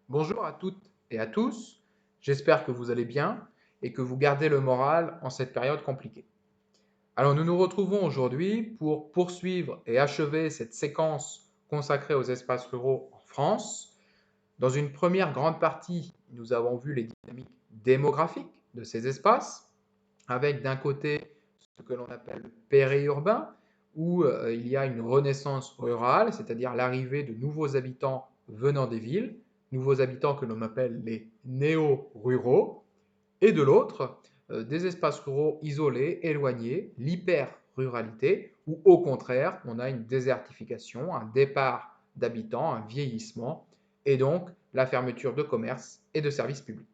Bonjour à toutes et à tous, j'espère que vous allez bien et que vous gardez le moral en cette période compliquée. Alors nous nous retrouvons aujourd'hui pour poursuivre et achever cette séquence consacrée aux espaces ruraux en France. Dans une première grande partie, nous avons vu les dynamiques démographiques de ces espaces, avec d'un côté ce que l'on appelle le périurbain, où il y a une renaissance rurale, c'est-à-dire l'arrivée de nouveaux habitants venant des villes, nouveaux habitants que l'on appelle les néo-ruraux, et de l'autre, des espaces ruraux isolés, éloignés, l'hyper-ruralité, où au contraire, on a une désertification, un départ d'habitants, un vieillissement, et donc la fermeture de commerces et de services publics.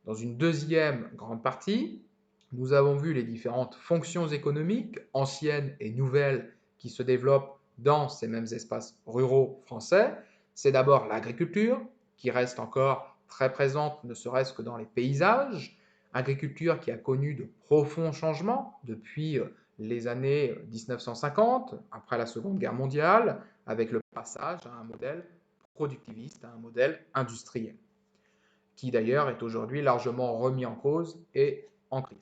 Dans une deuxième grande partie, nous avons vu les différentes fonctions économiques, anciennes et nouvelles, qui se développent dans ces mêmes espaces ruraux français. C'est d'abord l'agriculture, qui reste encore très présente, ne serait-ce que dans les paysages, agriculture qui a connu de profonds changements depuis les années 1950, après la Seconde Guerre mondiale, avec le passage à un modèle productiviste, à un modèle industriel qui d'ailleurs est aujourd'hui largement remis en cause et en crise.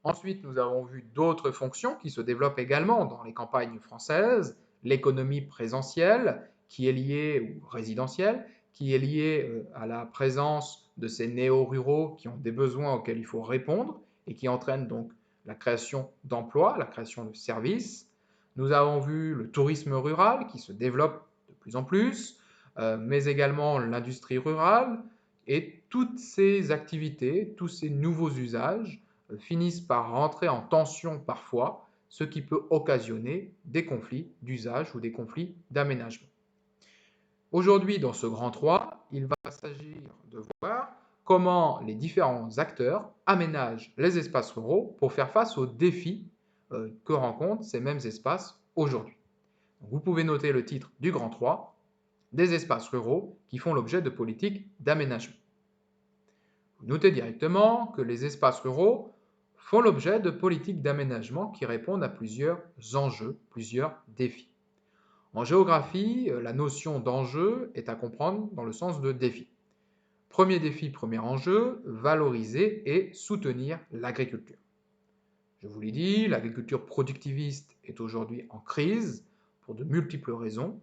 Ensuite, nous avons vu d'autres fonctions qui se développent également dans les campagnes françaises, l'économie présentielle, qui est liée, ou résidentielle, qui est liée à la présence de ces néo-ruraux qui ont des besoins auxquels il faut répondre et qui entraînent donc la création d'emplois, la création de services. Nous avons vu le tourisme rural qui se développe de plus en plus, mais également l'industrie rurale, et toutes ces activités, tous ces nouveaux usages finissent par rentrer en tension parfois, ce qui peut occasionner des conflits d'usage ou des conflits d'aménagement. Aujourd'hui, dans ce grand 3, il va s'agir de voir comment les différents acteurs aménagent les espaces ruraux pour faire face aux défis que rencontrent ces mêmes espaces aujourd'hui. Vous pouvez noter le titre du grand 3, des espaces ruraux qui font l'objet de politiques d'aménagement. Vous notez directement que les espaces ruraux font l'objet de politiques d'aménagement qui répondent à plusieurs enjeux, plusieurs défis. En géographie, la notion d'enjeu est à comprendre dans le sens de défi. Premier défi, premier enjeu, valoriser et soutenir l'agriculture. Je vous l'ai dit, l'agriculture productiviste est aujourd'hui en crise pour de multiples raisons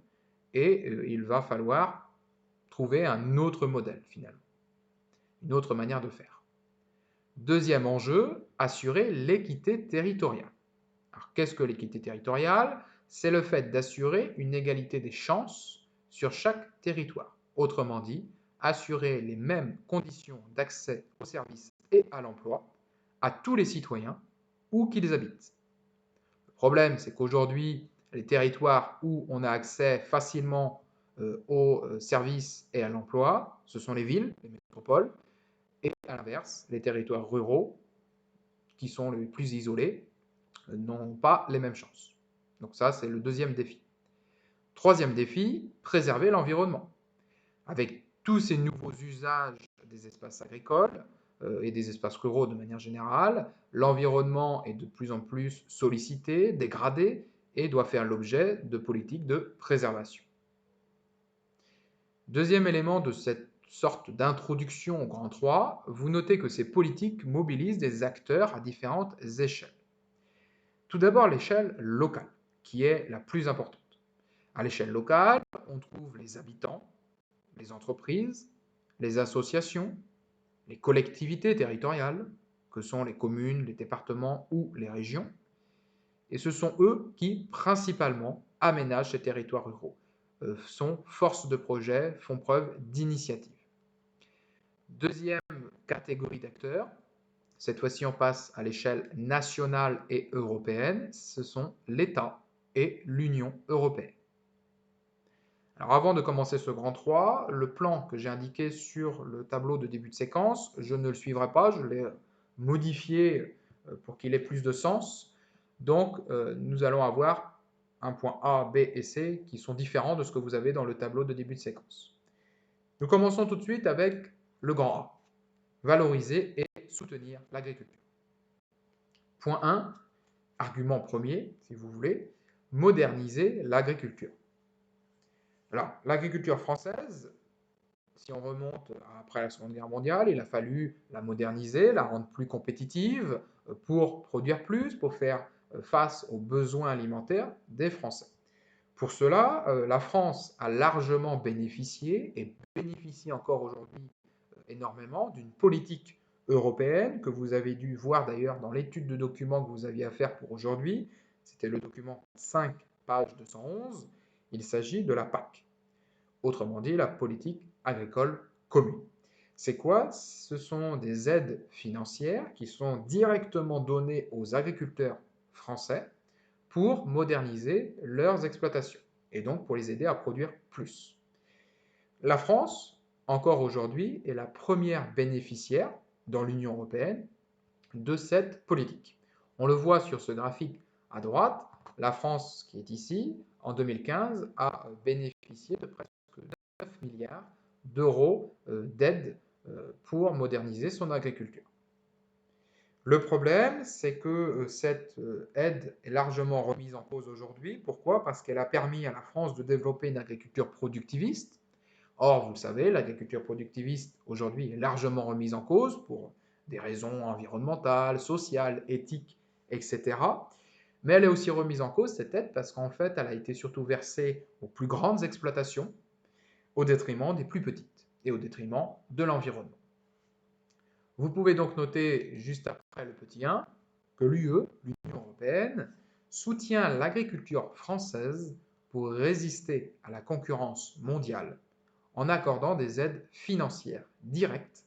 et il va falloir trouver un autre modèle finalement, une autre manière de faire. Deuxième enjeu, assurer l'équité territoriale. Alors, qu'est-ce que l'équité territoriale? C'est le fait d'assurer une égalité des chances sur chaque territoire. Autrement dit, assurer les mêmes conditions d'accès aux services et à l'emploi à tous les citoyens, où qu'ils habitent. Le problème, c'est qu'aujourd'hui, les territoires où on a accès facilement aux services et à l'emploi, ce sont les villes, les métropoles, et à l'inverse, les territoires ruraux, qui sont les plus isolés, n'ont pas les mêmes chances. Donc ça, c'est le deuxième défi. Troisième défi, préserver l'environnement. Avec tous ces nouveaux usages des espaces agricoles et des espaces ruraux de manière générale, l'environnement est de plus en plus sollicité, dégradé, et doit faire l'objet de politiques de préservation. Deuxième élément de cette sorte d'introduction au grand 3, vous notez que ces politiques mobilisent des acteurs à différentes échelles. Tout d'abord, l'échelle locale, qui est la plus importante. À l'échelle locale, on trouve les habitants, les entreprises, les associations, les collectivités territoriales, que sont les communes, les départements ou les régions, et ce sont eux qui, principalement, aménagent ces territoires ruraux, sont force de projet, font preuve d'initiative. Deuxième catégorie d'acteurs, cette fois-ci on passe à l'échelle nationale et européenne, ce sont l'État et l'Union européenne. Alors avant de commencer ce grand 3, le plan que j'ai indiqué sur le tableau de début de séquence, je ne le suivrai pas, je l'ai modifié pour qu'il ait plus de sens. Donc nous allons avoir un point A, B et C qui sont différents de ce que vous avez dans le tableau de début de séquence. Nous commençons tout de suite avec le grand A, valoriser et soutenir l'agriculture. Point 1, argument premier, si vous voulez, moderniser l'agriculture. Alors, l'agriculture française si on remonte après la Seconde Guerre mondiale, il a fallu la moderniser, la rendre plus compétitive pour produire plus, pour faire face aux besoins alimentaires des Français. Pour cela, la France a largement bénéficié et bénéficie encore aujourd'hui énormément d'une politique européenne que vous avez dû voir d'ailleurs dans l'étude de documents que vous aviez à faire pour aujourd'hui. C'était le document 5, page 211. Il s'agit de la PAC, autrement dit la politique agricole commune. C'est quoi? Ce sont des aides financières qui sont directement données aux agriculteurs français pour moderniser leurs exploitations et donc pour les aider à produire plus. La France, encore aujourd'hui, est la première bénéficiaire dans l'Union européenne de cette politique. On le voit sur ce graphique à droite, la France, qui est ici, en 2015, a bénéficié de presque 9 milliards d'euros d'aide pour moderniser son agriculture. Le problème, c'est que cette aide est largement remise en cause aujourd'hui. Pourquoi? Parce qu'elle a permis à la France de développer une agriculture productiviste. Or, vous le savez, l'agriculture productiviste aujourd'hui est largement remise en cause pour des raisons environnementales, sociales, éthiques, etc. Mais elle est aussi remise en cause, cette aide, parce qu'en fait, elle a été surtout versée aux plus grandes exploitations, au détriment des plus petites et au détriment de l'environnement. Vous pouvez donc noter, juste après le petit 1, que l'UE, l'Union européenne, soutient l'agriculture française pour résister à la concurrence mondiale en accordant des aides financières directes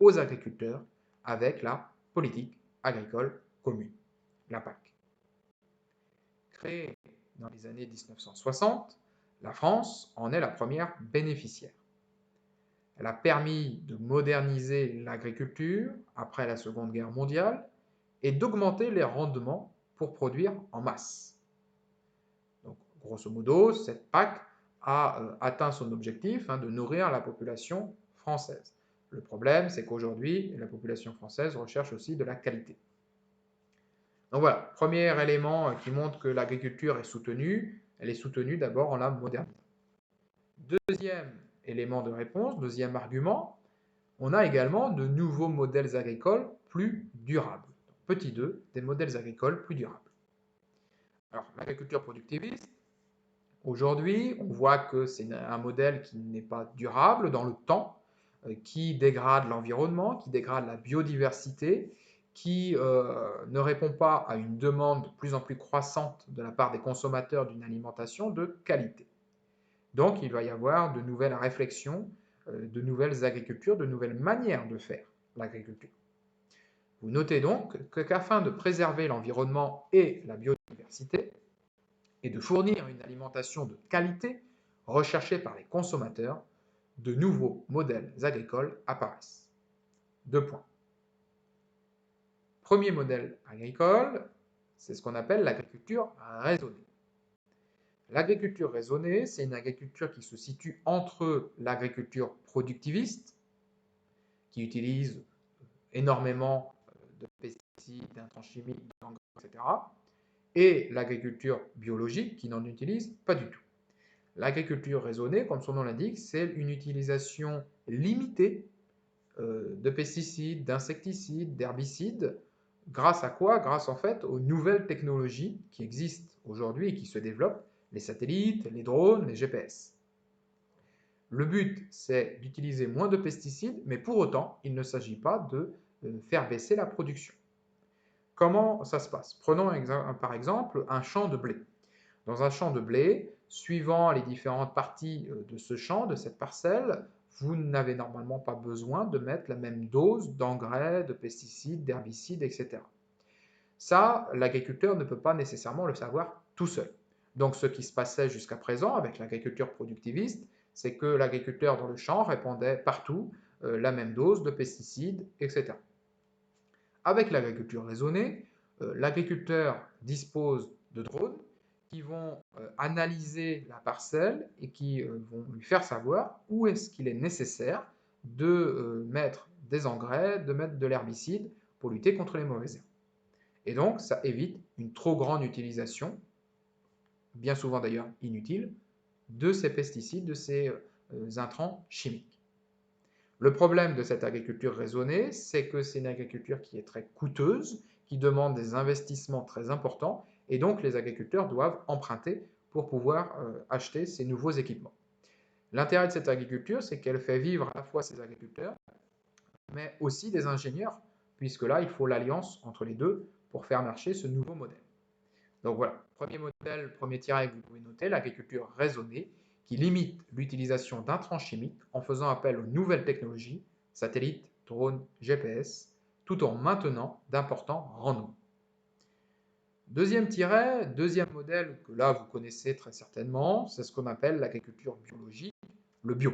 aux agriculteurs avec la politique agricole commune, la PAC. Créée dans les années 1960, la France en est la première bénéficiaire. Elle a permis de moderniser l'agriculture après la Seconde Guerre mondiale et d'augmenter les rendements pour produire en masse. Donc, grosso modo, cette PAC a atteint son objectif de nourrir la population française. Le problème, c'est qu'aujourd'hui, la population française recherche aussi de la qualité. Donc voilà, premier élément qui montre que l'agriculture est soutenue. Elle est soutenue d'abord en la modernisant. Deuxième élément de réponse, deuxième argument, on a également de nouveaux modèles agricoles plus durables. Petit 2, des modèles agricoles plus durables. Alors, l'agriculture productiviste, aujourd'hui, on voit que c'est un modèle qui n'est pas durable dans le temps, qui dégrade l'environnement, qui dégrade la biodiversité, qui ne répond pas à une demande de plus en plus croissante de la part des consommateurs d'une alimentation de qualité. Donc, il va y avoir de nouvelles réflexions, de nouvelles agricultures, de nouvelles manières de faire l'agriculture. Vous notez donc qu'afin de préserver l'environnement et la biodiversité, et de fournir une alimentation de qualité recherchée par les consommateurs, de nouveaux modèles agricoles apparaissent. 2 points. Premier modèle agricole, c'est ce qu'on appelle l'agriculture raisonnée. L'agriculture raisonnée, c'est une agriculture qui se situe entre l'agriculture productiviste, qui utilise énormément de pesticides, d'intrants chimiques, d'engrais, etc., et l'agriculture biologique, qui n'en utilise pas du tout. L'agriculture raisonnée, comme son nom l'indique, c'est une utilisation limitée de pesticides, d'insecticides, d'herbicides. Grâce à quoi? Grâce en fait aux nouvelles technologies qui existent aujourd'hui et qui se développent, les satellites, les drones, les GPS. Le but, c'est d'utiliser moins de pesticides, mais pour autant, il ne s'agit pas de faire baisser la production. Comment ça se passe? Prenons par exemple un champ de blé. Dans un champ de blé, suivant les différentes parties de ce champ, de cette parcelle, vous n'avez normalement pas besoin de mettre la même dose d'engrais, de pesticides, d'herbicides, etc. Ça, l'agriculteur ne peut pas nécessairement le savoir tout seul. Donc ce qui se passait jusqu'à présent avec l'agriculture productiviste, c'est que l'agriculteur dans le champ répandait partout la même dose de pesticides, etc. Avec l'agriculture raisonnée, l'agriculteur dispose de drones qui vont analyser la parcelle et qui vont lui faire savoir où est-ce qu'il est nécessaire de mettre des engrais, de mettre de l'herbicide pour lutter contre les mauvaises herbes. Et donc, ça évite une trop grande utilisation, bien souvent d'ailleurs inutile, de ces pesticides, de ces intrants chimiques. Le problème de cette agriculture raisonnée, c'est que c'est une agriculture qui est très coûteuse, qui demande des investissements très importants, et donc les agriculteurs doivent emprunter pour pouvoir acheter ces nouveaux équipements. L'intérêt de cette agriculture, c'est qu'elle fait vivre à la fois ces agriculteurs, mais aussi des ingénieurs, puisque là, il faut l'alliance entre les deux pour faire marcher ce nouveau modèle. Donc voilà, premier modèle, premier tiret que vous pouvez noter, l'agriculture raisonnée, qui limite l'utilisation d'intrants chimiques en faisant appel aux nouvelles technologies, satellites, drones, GPS, tout en maintenant d'importants rendements. Deuxième tiret, deuxième modèle que là vous connaissez très certainement, c'est ce qu'on appelle l'agriculture biologique, le bio.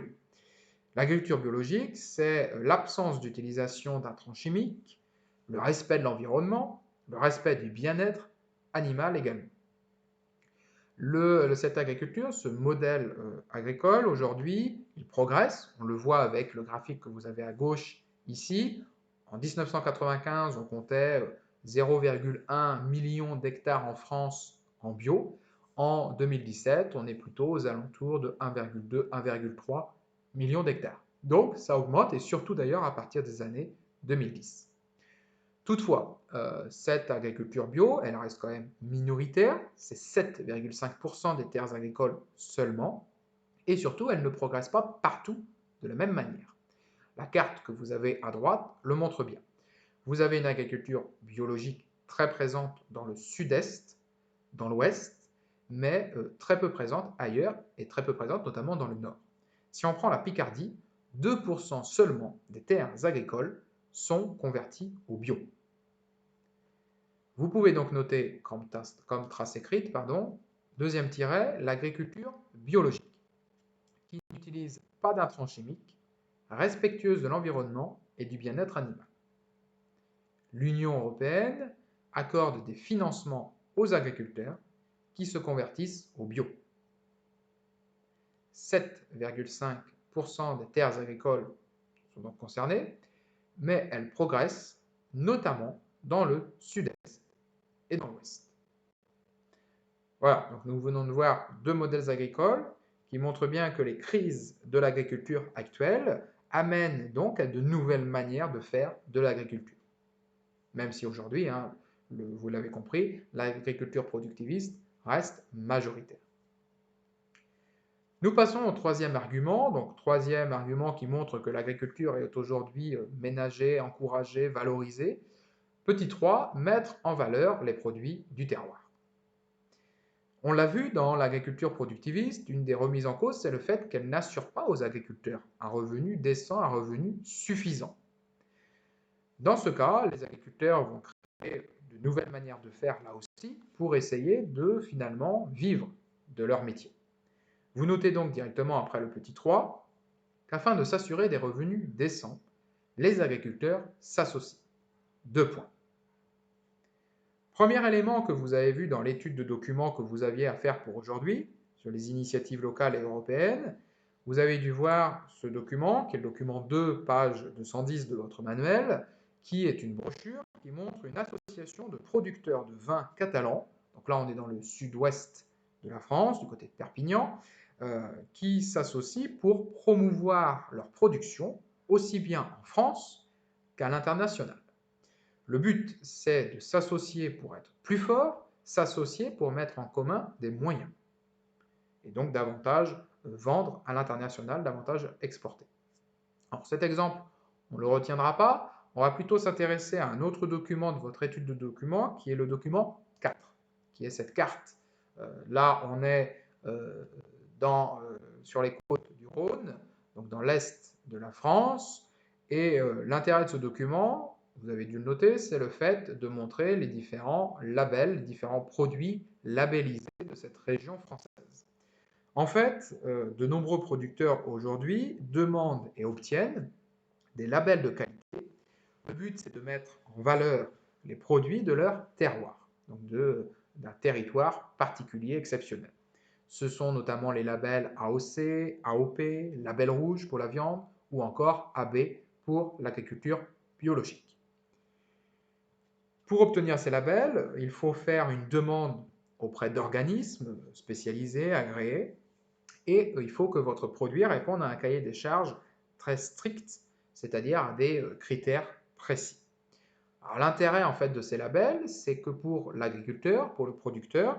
L'agriculture biologique, c'est l'absence d'utilisation d'intrants chimiques, le respect de l'environnement, le respect du bien-être animal également. Cette agriculture, ce modèle agricole, aujourd'hui, il progresse. On le voit avec le graphique que vous avez à gauche ici. En 1995, on comptait 0,1 million d'hectares en France en bio. En 2017, on est plutôt aux alentours de 1,2-1,3 million d'hectares. Donc, ça augmente, et surtout d'ailleurs à partir des années 2010. Toutefois, cette agriculture bio, elle reste quand même minoritaire, c'est 7,5% des terres agricoles seulement, et surtout, elle ne progresse pas partout de la même manière. La carte que vous avez à droite le montre bien. Vous avez une agriculture biologique très présente dans le sud-est, dans l'ouest, mais très peu présente ailleurs, et très peu présente notamment dans le nord. Si on prend la Picardie, 2% seulement des terres agricoles sont converties au bio. Vous pouvez donc noter comme trace écrite, deuxième tiret, l'agriculture biologique, qui n'utilise pas d'intrants chimiques, respectueuse de l'environnement et du bien-être animal. L'Union européenne accorde des financements aux agriculteurs qui se convertissent au bio. 7,5% des terres agricoles sont donc concernées, mais elles progressent notamment dans le sud-est et dans l'ouest. Voilà, donc nous venons de voir deux modèles agricoles qui montrent bien que les crises de l'agriculture actuelle amènent donc à de nouvelles manières de faire de l'agriculture. Même si aujourd'hui, vous l'avez compris, l'agriculture productiviste reste majoritaire. Nous passons au troisième argument, donc troisième argument qui montre que l'agriculture est aujourd'hui ménagée, encouragée, valorisée. Petit 3, mettre en valeur les produits du terroir. On l'a vu dans l'agriculture productiviste, une des remises en cause, c'est le fait qu'elle n'assure pas aux agriculteurs un revenu décent, un revenu suffisant. Dans ce cas, les agriculteurs vont créer de nouvelles manières de faire là aussi pour essayer de finalement vivre de leur métier. Vous notez donc directement après le petit 3 qu'afin de s'assurer des revenus décents, les agriculteurs s'associent. 2 points. Premier élément que vous avez vu dans l'étude de documents que vous aviez à faire pour aujourd'hui, sur les initiatives locales et européennes, vous avez dû voir ce document, qui est le document 2, page 210 de votre manuel, qui est une brochure qui montre une association de producteurs de vins catalans, donc là on est dans le sud-ouest de la France, du côté de Perpignan, qui s'associent pour promouvoir leur production, aussi bien en France qu'à l'international. Le but, c'est de s'associer pour être plus fort, s'associer pour mettre en commun des moyens. Et donc davantage vendre à l'international, davantage exporter. Alors cet exemple, on ne le retiendra pas, on va plutôt s'intéresser à un autre document de votre étude de documents, qui est le document 4, qui est cette carte. Là, on est sur les côtes du Rhône, donc dans l'est de la France, et l'intérêt de ce document, vous avez dû le noter, c'est le fait de montrer les différents labels, les différents produits labellisés de cette région française. En fait, de nombreux producteurs aujourd'hui demandent et obtiennent des labels de qualité. Le but, c'est de mettre en valeur les produits de leur terroir, donc d'un territoire particulier, exceptionnel. Ce sont notamment les labels AOC, AOP, label rouge pour la viande, ou encore AB pour l'agriculture biologique. Pour obtenir ces labels, il faut faire une demande auprès d'organismes spécialisés, agréés, et il faut que votre produit réponde à un cahier des charges très strict c'est-à-dire à des critères précis. Alors l'intérêt en fait de ces labels, c'est que pour l'agriculteur, pour le producteur,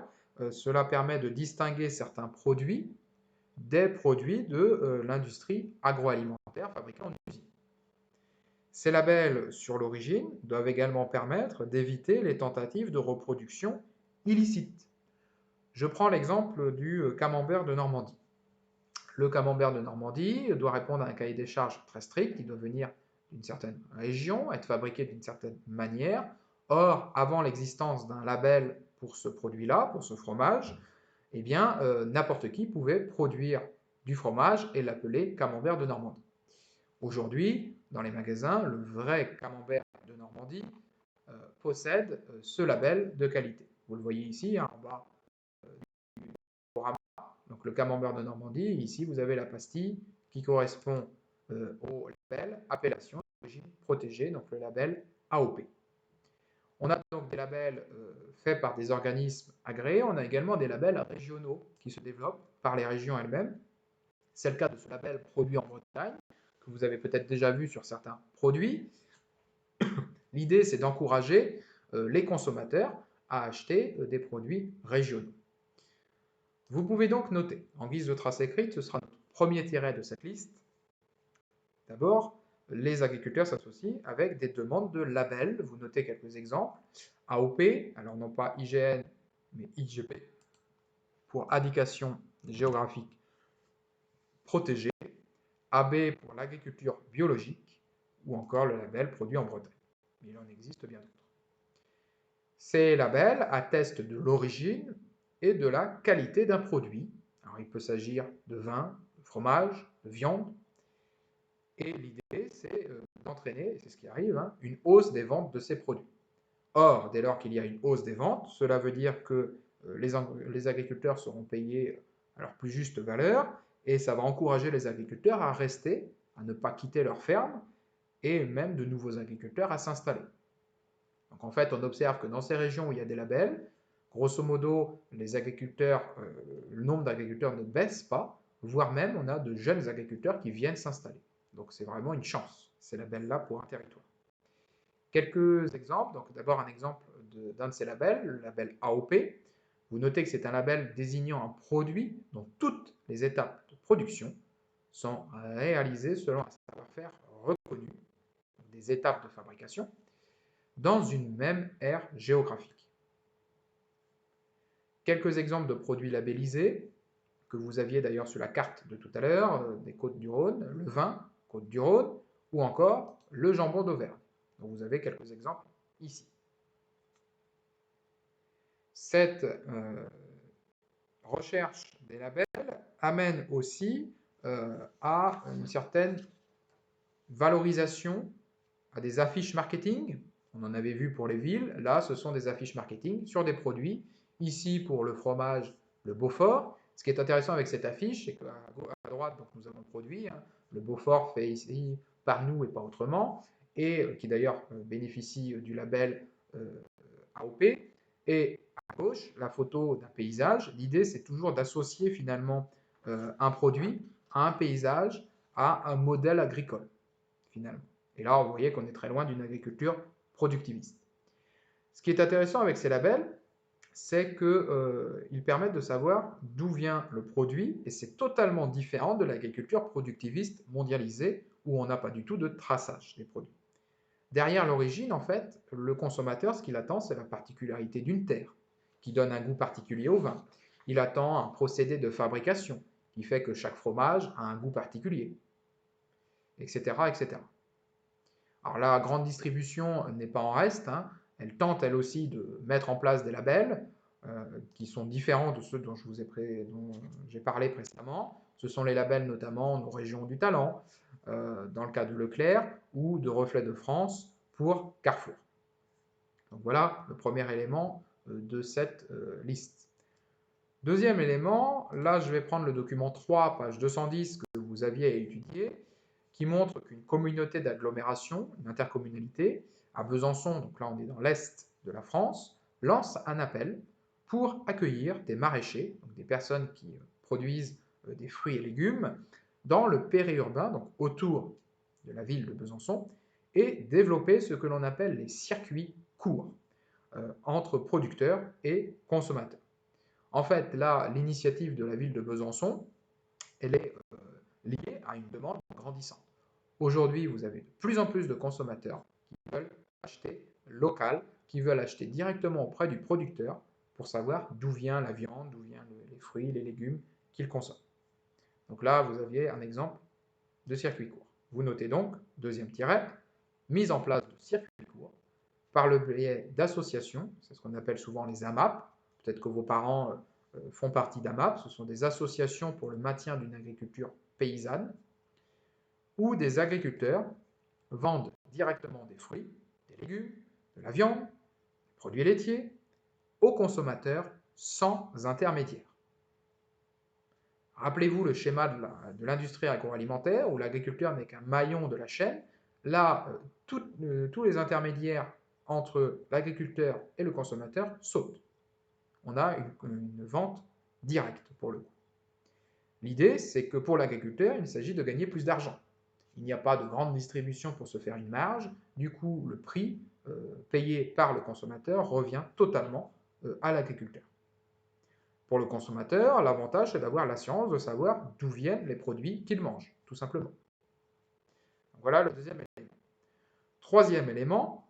cela permet de distinguer certains produits des produits de l'industrie agroalimentaire fabriqués en usine. Ces labels sur l'origine doivent également permettre d'éviter les tentatives de reproduction illicite. Je prends l'exemple du camembert de Normandie. Le camembert de Normandie doit répondre à un cahier des charges très strict, il doit venir d'une certaine région, être fabriqué d'une certaine manière. Or, avant l'existence d'un label pour ce produit-là, pour ce fromage, eh bien, n'importe qui pouvait produire du fromage et l'appeler camembert de Normandie. Aujourd'hui, dans les magasins, le vrai camembert de Normandie possède ce label de qualité. Vous le voyez ici, en bas du diaporama. Donc le camembert de Normandie, ici vous avez la pastille qui correspond au label appellation d'origine protégée, donc le label AOP. On a donc des labels faits par des organismes agréés, on a également des labels régionaux qui se développent par les régions elles-mêmes. C'est le cas de ce label produit en Bretagne, que vous avez peut-être déjà vu sur certains produits. L'idée, c'est d'encourager les consommateurs à acheter des produits régionaux. Vous pouvez donc noter, en guise de trace écrite, ce sera notre premier tiret de cette liste. D'abord, les agriculteurs s'associent avec des demandes de labels. Vous notez quelques exemples. AOP, alors non pas IGN, mais IGP, pour indication géographique protégée. AB pour l'agriculture biologique, ou encore le label produit en Bretagne. Mais il en existe bien d'autres. Ces labels attestent de l'origine et de la qualité d'un produit. Alors, il peut s'agir de vin, de fromage, de viande. Et l'idée, c'est d'entraîner, et c'est ce qui arrive, une hausse des ventes de ces produits. Or, dès lors qu'il y a une hausse des ventes, cela veut dire que les agriculteurs seront payés à leur plus juste valeur, et ça va encourager les agriculteurs à rester, à ne pas quitter leur ferme, et même de nouveaux agriculteurs à s'installer. Donc en fait, on observe que dans ces régions où il y a des labels, grosso modo, le nombre d'agriculteurs ne baisse pas, voire même on a de jeunes agriculteurs qui viennent s'installer. Donc c'est vraiment une chance, ces labels-là pour un territoire. Quelques exemples, donc d'abord un exemple d'un de ces labels, le label AOP. Vous notez que c'est un label désignant un produit dont toutes les étapes de production sont réalisées selon un savoir-faire reconnu, des étapes de fabrication, dans une même aire géographique. Quelques exemples de produits labellisés, que vous aviez d'ailleurs sur la carte de tout à l'heure, des Côtes-du-Rhône, le vin, Côtes-du-Rhône, ou encore le jambon d'Auvergne. Donc vous avez quelques exemples ici. Cette recherche des labels amène aussi à une certaine valorisation, à des affiches marketing. On en avait vu pour les villes. Là, ce sont des affiches marketing sur des produits. Ici, pour le fromage, le Beaufort. Ce qui est intéressant avec cette affiche, c'est qu'à droite, donc, nous avons le produit. Le Beaufort fait ici par nous et pas autrement, et qui d'ailleurs bénéficie du label AOP. Et à gauche, la photo d'un paysage. L'idée, c'est toujours d'associer finalement un produit à un paysage, à un modèle agricole, finalement. Et là, vous voyez qu'on est très loin d'une agriculture productiviste. Ce qui est intéressant avec ces labels, c'est qu'ils permettent de savoir d'où vient le produit, et c'est totalement différent de l'agriculture productiviste mondialisée, où on n'a pas du tout de traçage des produits. Derrière l'origine, en fait, le consommateur, ce qu'il attend, c'est la particularité d'une terre, qui donne un goût particulier au vin. Il attend un procédé de fabrication, qui fait que chaque fromage a un goût particulier, etc., etc. Alors la grande distribution n'est pas en reste, elle tente elle aussi de mettre en place des labels qui sont différents de ceux dont j'ai parlé précédemment. Ce sont les labels notamment nos régions du talent, dans le cas de Leclerc, ou de Reflet de France pour Carrefour. Donc voilà le premier élément de cette liste. Deuxième élément, là je vais prendre le document 3, page 210 que vous aviez à étudier, qui montre qu'une communauté d'agglomération, une intercommunalité, à Besançon, donc là on est dans l'est de la France, lance un appel pour accueillir des maraîchers, donc des personnes qui produisent des fruits et légumes, dans le périurbain, donc autour de la ville de Besançon, et développer ce que l'on appelle les circuits courts entre producteurs et consommateurs. En fait, là, l'initiative de la ville de Besançon, elle est liée à une demande grandissante. Aujourd'hui, vous avez de plus en plus de consommateurs qui veulent acheter local, qui veulent acheter directement auprès du producteur pour savoir d'où vient la viande, d'où viennent les fruits, les légumes qu'ils consomment. Donc là, vous aviez un exemple de circuit court. Vous notez donc, deuxième tiret, mise en place de circuits courts par le biais d'associations, c'est ce qu'on appelle souvent les AMAP. Peut-être que vos parents font partie d'AMAP, ce sont des associations pour le maintien d'une agriculture paysanne, où des agriculteurs vendent directement des fruits, des légumes, de la viande, des produits laitiers aux consommateurs sans intermédiaire. Rappelez-vous le schéma de l'industrie agroalimentaire où l'agriculteur n'est qu'un maillon de la chaîne. Là, tous les intermédiaires entre l'agriculteur et le consommateur sautent. On a une vente directe pour le coup. L'idée, c'est que pour l'agriculteur, il s'agit de gagner plus d'argent. Il n'y a pas de grande distribution pour se faire une marge. Du coup, le prix payé par le consommateur revient totalement à l'agriculteur. Pour le consommateur, l'avantage, c'est d'avoir l'assurance de savoir d'où viennent les produits qu'il mange, tout simplement. Donc voilà le deuxième élément. Troisième élément,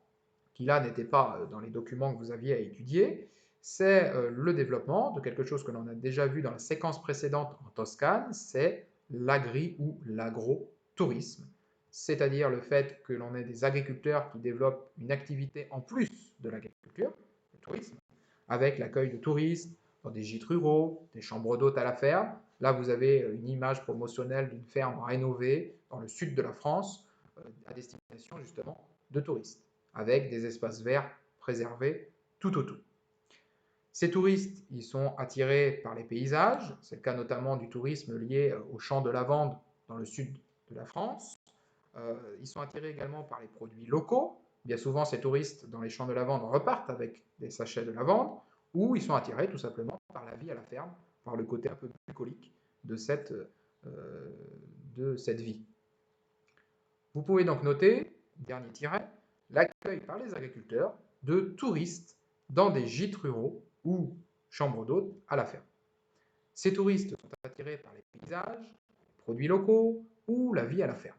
qui là n'était pas dans les documents que vous aviez à étudier, c'est le développement de quelque chose que l'on a déjà vu dans la séquence précédente en Toscane, c'est l'agri ou l'agro-tourisme. C'est-à-dire le fait que l'on ait des agriculteurs qui développent une activité en plus de l'agriculture, le tourisme, avec l'accueil de touristes, dans des gîtes ruraux, des chambres d'hôtes à la ferme. Là, vous avez une image promotionnelle d'une ferme rénovée dans le sud de la France, à destination justement de touristes, avec des espaces verts préservés tout autour. Ces touristes, ils sont attirés par les paysages, c'est le cas notamment du tourisme lié aux champs de lavande dans le sud de la France. Ils sont attirés également par les produits locaux. Bien souvent, ces touristes dans les champs de lavande repartent avec des sachets de lavande, ou ils sont attirés tout simplement par la vie à la ferme, par le côté un peu bucolique de cette vie. Vous pouvez donc noter, dernier tiret, l'accueil par les agriculteurs de touristes dans des gîtes ruraux ou chambres d'hôtes à la ferme. Ces touristes sont attirés par les paysages, les produits locaux ou la vie à la ferme.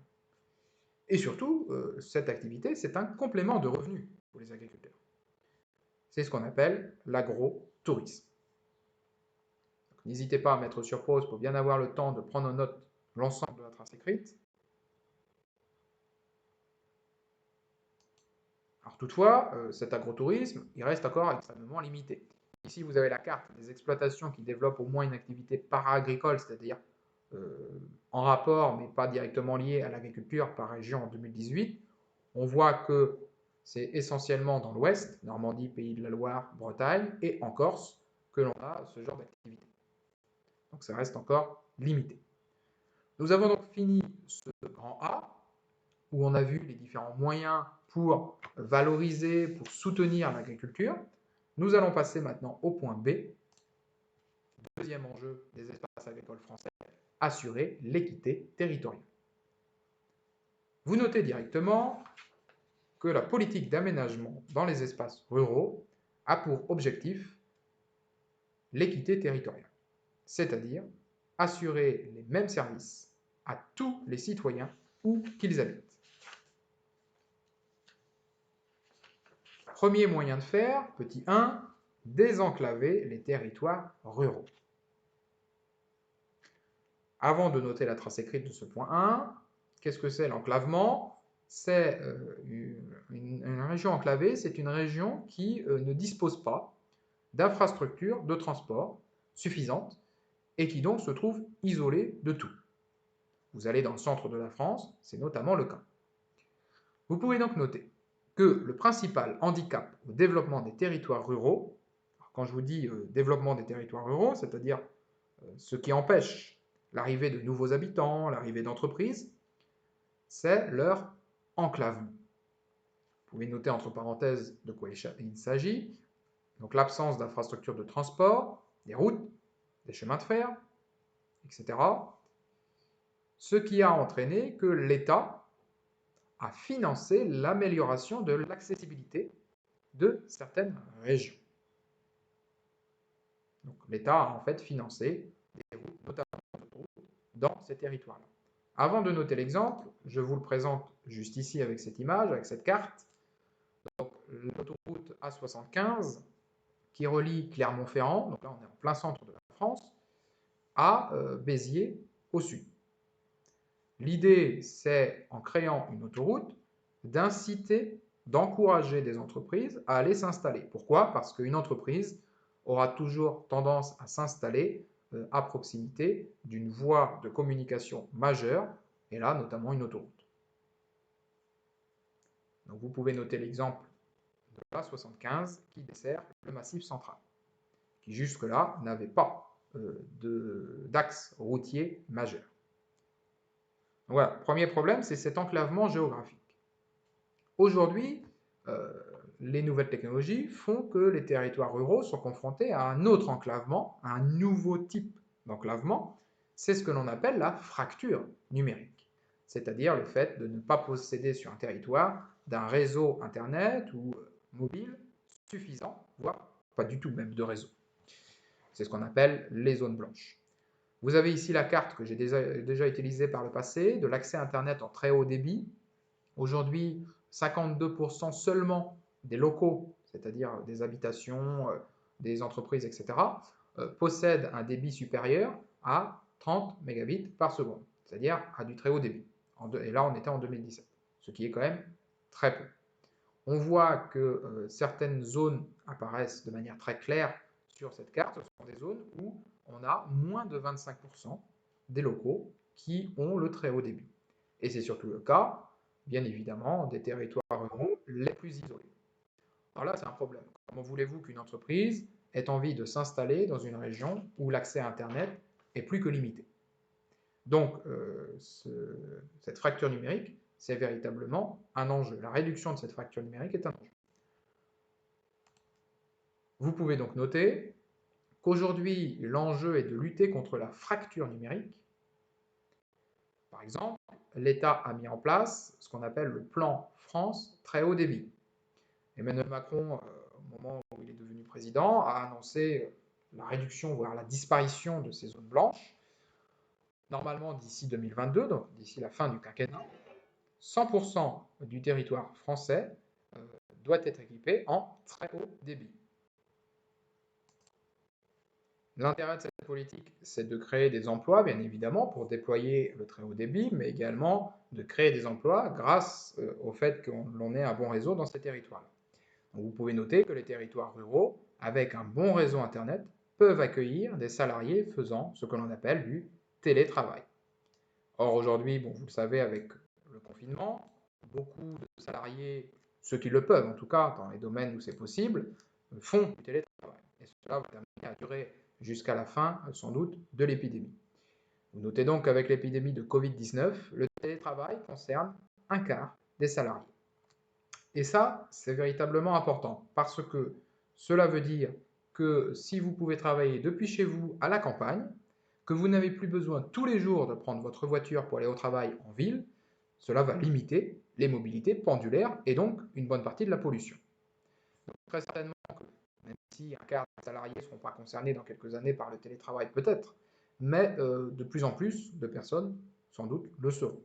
Et surtout, cette activité, c'est un complément de revenus pour les agriculteurs. C'est ce qu'on appelle l'agro-tourisme. N'hésitez pas à mettre sur pause pour bien avoir le temps de prendre en note l'ensemble de la trace écrite. Alors toutefois, cet agrotourisme, il reste encore extrêmement limité. Ici, vous avez la carte des exploitations qui développent au moins une activité para-agricole, c'est-à-dire en rapport, mais pas directement lié à l'agriculture par région en 2018. On voit que c'est essentiellement dans l'Ouest, Normandie, Pays de la Loire, Bretagne, et en Corse, que l'on a ce genre d'activité. Donc ça reste encore limité. Nous avons donc fini ce grand A, où on a vu les différents moyens pour valoriser, pour soutenir l'agriculture. Nous allons passer maintenant au point B, deuxième enjeu des espaces agricoles français, assurer l'équité territoriale. Vous notez directement que la politique d'aménagement dans les espaces ruraux a pour objectif l'équité territoriale, c'est-à-dire assurer les mêmes services à tous les citoyens où qu'ils habitent. Premier moyen de faire, petit 1, désenclaver les territoires ruraux. Avant de noter la trace écrite de ce point 1, qu'est-ce que c'est l'enclavement? C'est une région enclavée, c'est une région qui ne dispose pas d'infrastructures de transport suffisantes et qui donc se trouve isolée de tout. Vous allez dans le centre de la France, c'est notamment le cas. Vous pouvez donc noter que le principal handicap au développement des territoires ruraux, quand je vous dis développement des territoires ruraux, c'est-à-dire ce qui empêche l'arrivée de nouveaux habitants, l'arrivée d'entreprises, c'est leur enclavement. Vous pouvez noter entre parenthèses de quoi il s'agit. Donc l'absence d'infrastructures de transport, des routes, des chemins de fer, etc. Ce qui a entraîné que l'État à financer l'amélioration de l'accessibilité de certaines régions. Donc l'État a en fait financé des routes, notamment des autoroutes, dans ces territoires-là. Avant de noter l'exemple, je vous le présente juste ici avec cette image, avec cette carte. Donc l'autoroute A75 qui relie Clermont-Ferrand, donc là on est en plein centre de la France, à Béziers au sud. L'idée, c'est, en créant une autoroute, d'inciter, d'encourager des entreprises à aller s'installer. Pourquoi? Parce qu'une entreprise aura toujours tendance à s'installer à proximité d'une voie de communication majeure, et là, notamment une autoroute. Donc vous pouvez noter l'exemple de l'A75 qui dessert le Massif central, qui jusque-là n'avait pas d'axe routier majeur. Voilà, premier problème, c'est cet enclavement géographique. Aujourd'hui, les nouvelles technologies font que les territoires ruraux sont confrontés à un autre enclavement, à un nouveau type d'enclavement. C'est ce que l'on appelle la fracture numérique, c'est-à-dire le fait de ne pas posséder sur un territoire d'un réseau Internet ou mobile suffisant, voire pas du tout même de réseau. C'est ce qu'on appelle les zones blanches. Vous avez ici la carte que j'ai déjà utilisée par le passé de l'accès Internet en très haut débit. Aujourd'hui, 52% seulement des locaux, c'est-à-dire des habitations, des entreprises, etc., possèdent un débit supérieur à 30 mégabits par seconde, c'est-à-dire à du très haut débit. Et là, on était en 2017, ce qui est quand même très peu. On voit que certaines zones apparaissent de manière très claire sur cette carte. Ce sont des zones où on a moins de 25% des locaux qui ont le très haut débit. Et c'est surtout le cas, bien évidemment, des territoires ruraux les plus isolés. Alors là, c'est un problème. Comment voulez-vous qu'une entreprise ait envie de s'installer dans une région où l'accès à Internet est plus que limité? Donc, cette fracture numérique, c'est véritablement un enjeu. La réduction de cette fracture numérique est un enjeu. Vous pouvez donc noter qu'aujourd'hui, l'enjeu est de lutter contre la fracture numérique. Par exemple, l'État a mis en place ce qu'on appelle le plan France très haut débit. Emmanuel Macron, au moment où il est devenu président, a annoncé la réduction, voire la disparition de ces zones blanches. Normalement, d'ici 2022, donc d'ici la fin du quinquennat, 100% du territoire français doit être équipé en très haut débit. L'intérêt de cette politique, c'est de créer des emplois, bien évidemment, pour déployer le très haut débit, mais également de créer des emplois grâce au fait que l'on ait un bon réseau dans ces territoires-là. Vous pouvez noter que les territoires ruraux, avec un bon réseau Internet, peuvent accueillir des salariés faisant ce que l'on appelle du télétravail. Or, aujourd'hui, bon, vous le savez, avec le confinement, beaucoup de salariés, ceux qui le peuvent en tout cas, dans les domaines où c'est possible, font du télétravail. Et cela va terminer à durer jusqu'à la fin, sans doute, de l'épidémie. Vous notez donc qu'avec l'épidémie de Covid-19, le télétravail concerne un quart des salariés. Et ça, c'est véritablement important, parce que cela veut dire que si vous pouvez travailler depuis chez vous à la campagne, que vous n'avez plus besoin tous les jours de prendre votre voiture pour aller au travail en ville, cela va limiter les mobilités pendulaires et donc une bonne partie de la pollution. Donc, très certainement que, même si un quart des salariés ne seront pas concernés dans quelques années par le télétravail peut-être, mais de plus en plus de personnes, sans doute, le seront.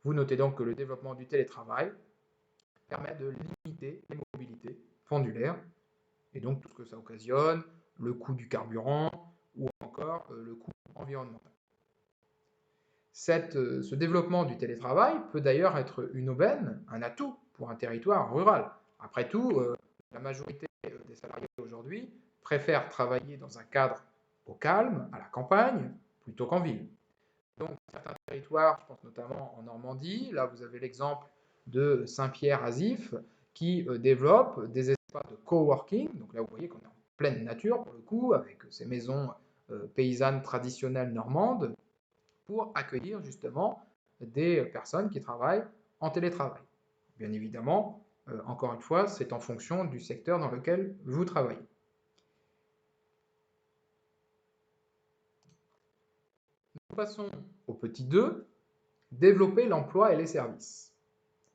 Vous notez donc que le développement du télétravail permet de limiter les mobilités pendulaires et donc tout ce que ça occasionne, le coût du carburant ou encore le coût environnemental. Ce développement du télétravail peut d'ailleurs être une aubaine, un atout pour un territoire rural. Après tout, la majorité des salariés aujourd'hui préfèrent travailler dans un cadre au calme, à la campagne, plutôt qu'en ville. Donc certains territoires, je pense notamment en Normandie, là vous avez l'exemple de Saint-Pierre-Azif, qui développe des espaces de coworking. Donc là vous voyez qu'on est en pleine nature pour le coup, avec ces maisons paysannes traditionnelles normandes, pour accueillir justement des personnes qui travaillent en télétravail. Bien évidemment, encore une fois, c'est en fonction du secteur dans lequel vous travaillez. Nous passons au petit 2, développer l'emploi et les services.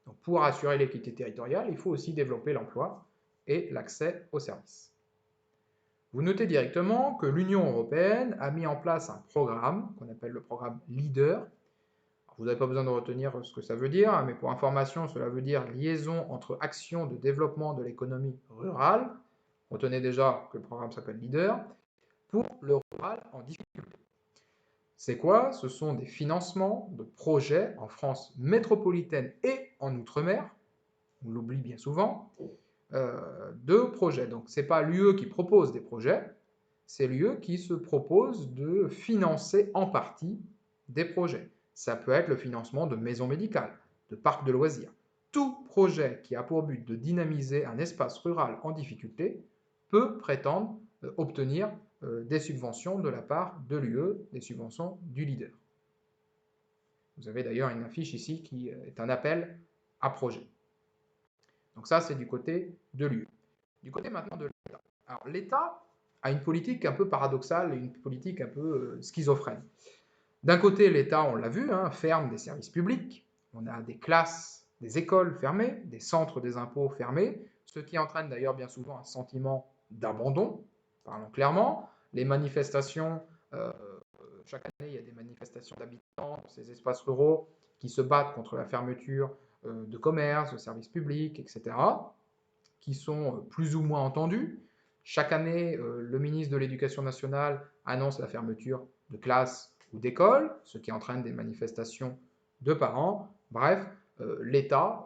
Donc, pour assurer l'équité territoriale, il faut aussi développer l'emploi et l'accès aux services. Vous notez directement que l'Union européenne a mis en place un programme qu'on appelle le programme LEADER. Alors, vous n'avez pas besoin de retenir ce que ça veut dire, hein, mais pour information, cela veut dire liaison entre actions de développement de l'économie rurale. Retenez déjà que le programme s'appelle LEADER, pour le rural en difficulté. C'est quoi? Ce sont des financements de projets en France métropolitaine et en Outre-mer, on l'oublie bien souvent, de projets. Donc, ce n'est pas l'UE qui propose des projets, c'est l'UE qui se propose de financer en partie des projets. Ça peut être le financement de maisons médicales, de parcs de loisirs. Tout projet qui a pour but de dynamiser un espace rural en difficulté peut prétendre obtenir des subventions de la part de l'UE, des subventions du leader. Vous avez d'ailleurs une affiche ici qui est un appel à projet. Donc ça, c'est du côté de l'UE. Du côté maintenant de l'État. Alors l'État a une politique un peu paradoxale et une politique un peu schizophrène. D'un côté, l'État, on l'a vu, hein, ferme des services publics, on a des classes, des écoles fermées, des centres des impôts fermés, ce qui entraîne d'ailleurs bien souvent un sentiment d'abandon, parlons clairement. Les manifestations, chaque année, il y a des manifestations d'habitants dans ces espaces ruraux qui se battent contre la fermeture de commerces, de services publics, etc., qui sont plus ou moins entendus. Chaque année, le ministre de l'Éducation nationale annonce la fermeture de classes ou d'écoles, ce qui entraîne des manifestations de parents. Bref, l'État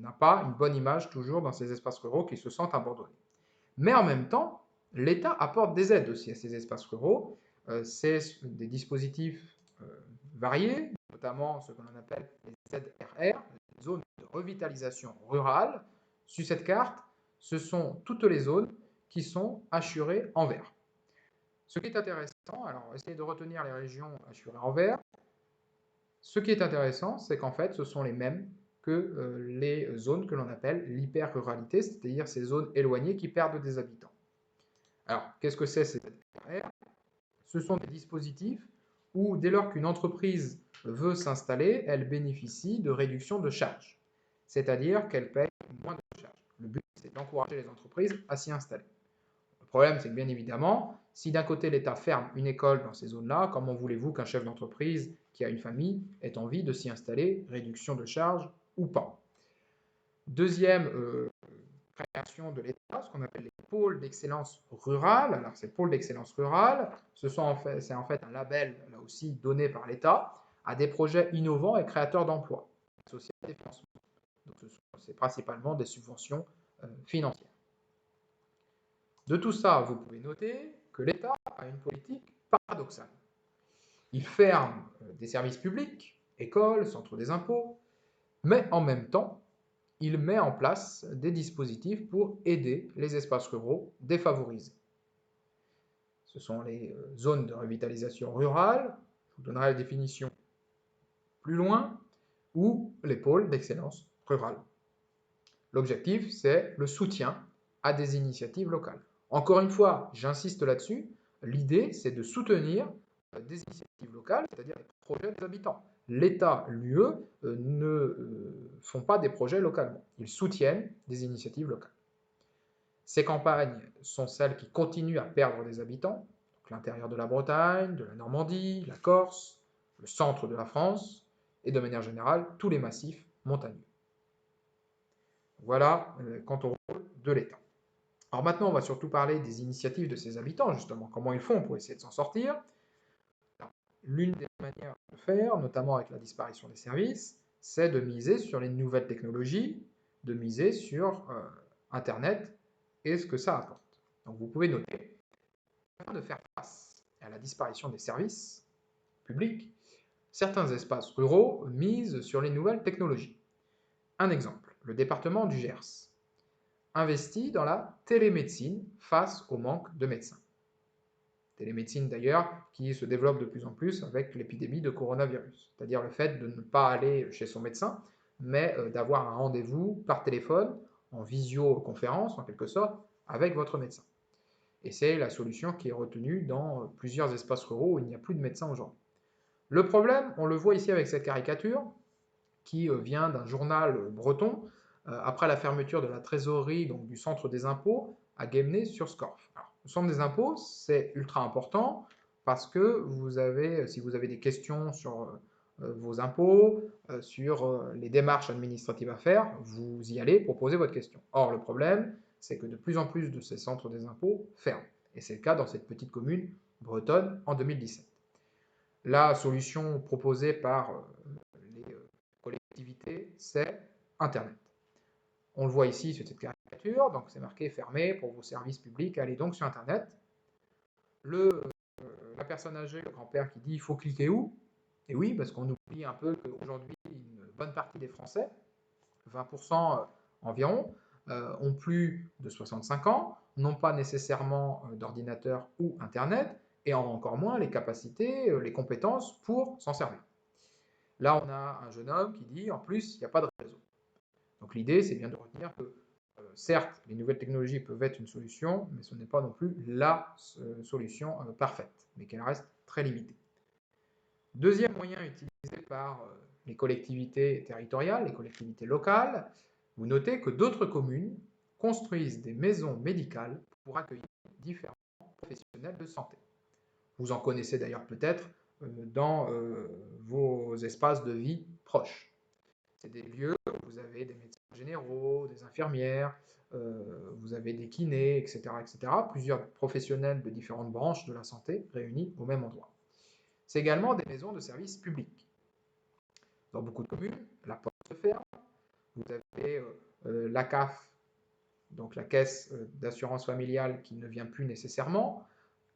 n'a pas une bonne image toujours dans ces espaces ruraux qui se sentent abandonnés. Mais en même temps, l'État apporte des aides aussi à ces espaces ruraux. C'est des dispositifs variés, notamment ce que l'on appelle les ZRR, les zones de revitalisation rurale. Sur cette carte, ce sont toutes les zones qui sont assurées en vert. Ce qui est intéressant, alors essayez de retenir les régions assurées en vert. Ce qui est intéressant, c'est qu'en fait, ce sont les mêmes que les zones que l'on appelle l'hyper-ruralité, c'est-à-dire ces zones éloignées qui perdent des habitants. Alors, qu'est-ce que c'est ces ZRR? Ce sont des dispositifs où, dès lors qu'une entreprise veut s'installer, elle bénéficie de réduction de charges, c'est-à-dire qu'elle paye moins de charges. Le but, c'est d'encourager les entreprises à s'y installer. Le problème, c'est que bien évidemment, si d'un côté l'État ferme une école dans ces zones-là, comment voulez-vous qu'un chef d'entreprise qui a une famille ait envie de s'y installer, réduction de charges ou pas? Deuxième création de l'État, ce qu'on appelle les pôles d'excellence rurale. Alors, ces pôles d'excellence rurale, c'est en fait un label, là aussi, donné par l'État à des projets innovants et créateurs d'emplois, associés à des financements. Donc, c'est principalement des subventions financières. De tout ça, vous pouvez noter que l'État a une politique paradoxale. Il ferme des services publics, écoles, centres des impôts, mais en même temps, il met en place des dispositifs pour aider les espaces ruraux défavorisés. Ce sont les zones de revitalisation rurale, je vous donnerai la définition plus loin, ou les pôles d'excellence rurale. L'objectif, c'est le soutien à des initiatives locales. Encore une fois, j'insiste là-dessus, l'idée, c'est de soutenir des initiatives locales, c'est-à-dire les projets des habitants. L'État, l'UE, ne font pas des projets localement. Ils soutiennent des initiatives locales. Ces campagnes sont celles qui continuent à perdre des habitants, l'intérieur de la Bretagne, de la Normandie, la Corse, le centre de la France, et de manière générale, tous les massifs montagneux. Voilà quant au rôle de l'État. Alors maintenant, on va surtout parler des initiatives de ces habitants, justement, comment ils font pour essayer de s'en sortir. L'une des manières de faire, notamment avec la disparition des services, c'est de miser sur les nouvelles technologies, de miser sur Internet et ce que ça apporte. Donc vous pouvez noter, afin de faire face à la disparition des services publics, certains espaces ruraux misent sur les nouvelles technologies. Un exemple, le département du Gers investit dans la télémédecine face au manque de médecins. Télémédecine d'ailleurs qui se développe de plus en plus avec l'épidémie de coronavirus, c'est-à-dire le fait de ne pas aller chez son médecin, mais d'avoir un rendez-vous par téléphone, en visioconférence en quelque sorte, avec votre médecin. Et c'est la solution qui est retenue dans plusieurs espaces ruraux où il n'y a plus de médecins aujourd'hui. Le problème, on le voit ici avec cette caricature, qui vient d'un journal breton après la fermeture de la trésorerie, donc du centre des impôts, à Guémené-sur-Scorff. Le centre des impôts, c'est ultra important parce que si vous avez des questions sur vos impôts, sur les démarches administratives à faire, vous y allez pour poser votre question. Or, le problème, c'est que de plus en plus de ces centres des impôts ferment. Et c'est le cas dans cette petite commune bretonne en 2017. La solution proposée par les collectivités, c'est Internet. On le voit ici sur cette caricature, donc c'est marqué fermé pour vos services publics, allez donc sur Internet. La personne âgée, le grand-père qui dit il faut cliquer où? Et oui, parce qu'on oublie un peu qu'aujourd'hui, une bonne partie des Français, 20% environ, ont plus de 65 ans, n'ont pas nécessairement d'ordinateur ou Internet, et ont encore moins les capacités, les compétences pour s'en servir. Là, on a un jeune homme qui dit, en plus, il n'y a pas de réseau. Donc l'idée, c'est bien de retenir que, certes, les nouvelles technologies peuvent être une solution, mais ce n'est pas non plus la solution parfaite, mais qu'elle reste très limitée. Deuxième moyen utilisé par les collectivités territoriales, les collectivités locales, vous notez que d'autres communes construisent des maisons médicales pour accueillir différents professionnels de santé. Vous en connaissez d'ailleurs peut-être dans vos espaces de vie proches. C'est des lieux où vous avez des médecins généraux, des infirmières, vous avez des kinés, etc., etc., plusieurs professionnels de différentes branches de la santé réunis au même endroit. C'est également des maisons de services publics. Dans beaucoup de communes, la poste se ferme, vous avez la CAF, donc la caisse d'assurance familiale, qui ne vient plus nécessairement.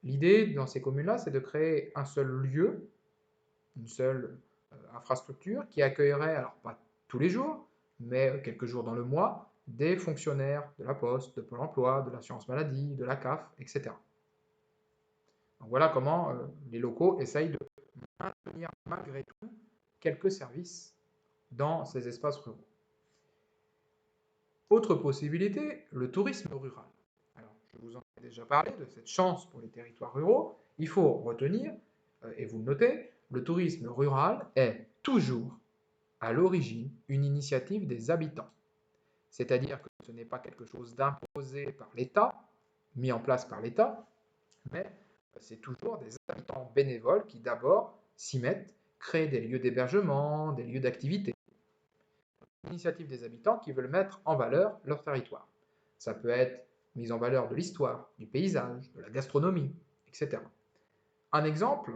L'idée dans ces communes-là, c'est de créer un seul lieu, une seule infrastructure qui accueillerait, alors pas tous les jours, mais quelques jours dans le mois, des fonctionnaires de la Poste, de Pôle emploi, de l'assurance maladie, de la CAF, etc. Donc voilà comment les locaux essayent de maintenir malgré tout quelques services dans ces espaces ruraux. Autre possibilité, le tourisme rural. Alors, je vous en ai déjà parlé de cette chance pour les territoires ruraux. Il faut retenir, et vous le notez, le tourisme rural est toujours à l'origine une initiative des habitants. C'est-à-dire que ce n'est pas quelque chose d'imposé par l'État, mis en place par l'État, mais c'est toujours des habitants bénévoles qui d'abord s'y mettent, créent des lieux d'hébergement, des lieux d'activité. Initiative des habitants qui veulent mettre en valeur leur territoire. Ça peut être mise en valeur de l'histoire, du paysage, de la gastronomie, etc. Un exemple,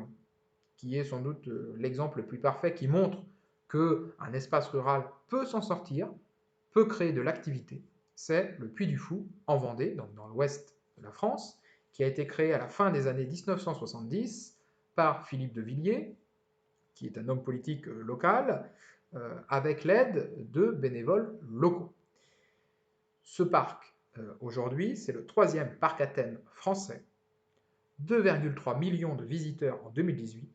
qui est sans doute l'exemple le plus parfait, qui montre qu'un espace rural peut s'en sortir, peut créer de l'activité, c'est le Puy du Fou en Vendée, donc dans l'ouest de la France, qui a été créé à la fin des années 1970 par Philippe de Villiers, qui est un homme politique local, avec l'aide de bénévoles locaux. Ce parc, aujourd'hui, c'est le 3e parc à thème français, 2,3 millions de visiteurs en 2018,